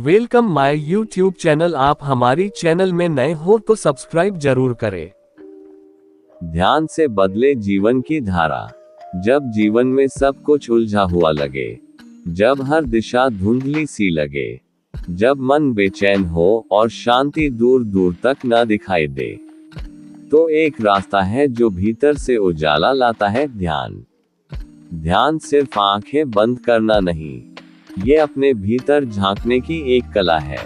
Welcome my YouTube channel. आप हमारी channel में नए हो तो सब्सक्राइब जरूर करें। ध्यान से बदले जीवन की धारा। जब जीवन में सब कुछ उलझा हुआ लगे, जब हर दिशा धुंधली सी लगे, जब मन बेचैन हो और शांति दूर दूर तक न दिखाई दे, तो एक रास्ता है जो भीतर से उजाला लाता है, ध्यान। ध्यान सिर्फ आंखें बंद करना नहीं, ये अपने भीतर झांकने की एक कला है।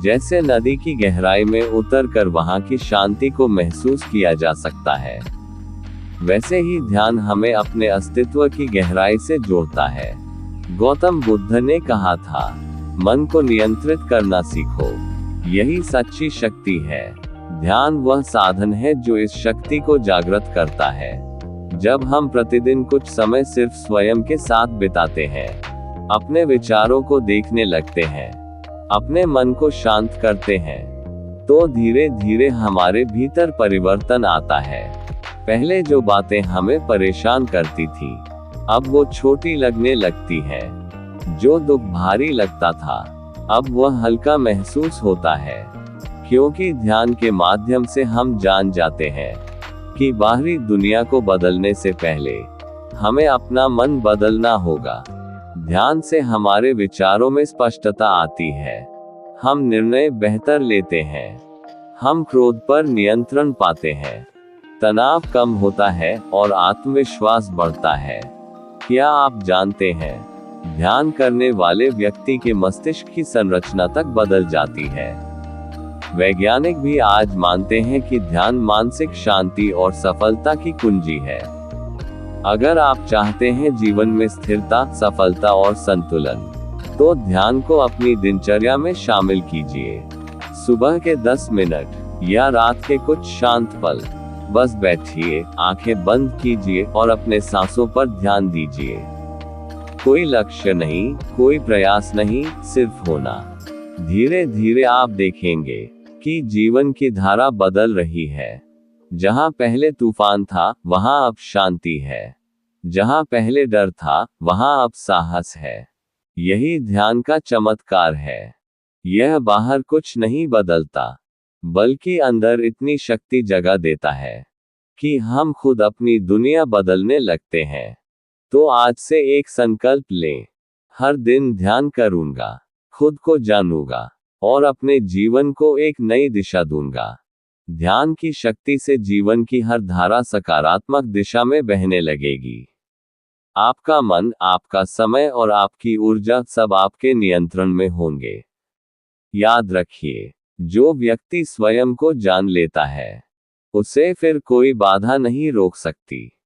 जैसे नदी की गहराई में उतरकर वहां की शांति को महसूस किया जा सकता है, वैसे ही ध्यान हमें अपने अस्तित्व की गहराई से जोड़ता है। गौतम बुद्ध ने कहा था, मन को नियंत्रित करना सीखो, यही सच्ची शक्ति है। ध्यान वह साधन है जो इस शक्ति को जागृत करता है। जब हम प्रतिदिन कुछ समय सिर्फ स्वयं के साथ बिताते हैं, अपने विचारों को देखने लगते हैं, अपने मन को शांत करते हैं, तो धीरे धीरे हमारे भीतर परिवर्तन आता है। पहले जो बातें हमें परेशान करती थी, अब वो छोटी लगने लगती हैं। जो दुख भारी लगता था, अब वह हल्का महसूस होता है, क्योंकि ध्यान के माध्यम से हम जान जाते हैं कि बाहरी दुनिया को बदलने से पहले हमें अपना मन बदलना होगा। ध्यान से हमारे विचारों में स्पष्टता आती है, हम निर्णय बेहतर लेते हैं, हम क्रोध पर नियंत्रण पाते हैं, तनाव कम होता है और आत्मविश्वास बढ़ता है। क्या आप जानते हैं, ध्यान करने वाले व्यक्ति के मस्तिष्क की संरचना तक बदल जाती है। वैज्ञानिक भी आज मानते हैं कि ध्यान मानसिक शांति और सफलता की कुंजी है। अगर आप चाहते हैं जीवन में स्थिरता, सफलता और संतुलन, तो ध्यान को अपनी दिनचर्या में शामिल कीजिए। सुबह के 10 मिनट या रात के कुछ शांत पल, बस बैठिए, आंखें बंद कीजिए और अपने सांसों पर ध्यान दीजिए। कोई लक्ष्य नहीं, कोई प्रयास नहीं, सिर्फ होना। धीरे धीरे आप देखेंगे कि जीवन की धारा बदल रही है। जहां पहले तूफान था, वहां अब शांति है। जहां पहले डर था, वहां अब साहस है। यही ध्यान का चमत्कार है। यह बाहर कुछ नहीं बदलता, बल्कि अंदर इतनी शक्ति जगा देता है कि हम खुद अपनी दुनिया बदलने लगते हैं। तो आज से एक संकल्प लें, हर दिन ध्यान करूंगा, खुद को जानूंगा और अपने जीवन को एक नई दिशा दूंगा। ध्यान की शक्ति से जीवन की हर धारा सकारात्मक दिशा में बहने लगेगी। आपका मन, आपका समय और आपकी ऊर्जा सब आपके नियंत्रण में होंगे। याद रखिए, जो व्यक्ति स्वयं को जान लेता है, उसे फिर कोई बाधा नहीं रोक सकती।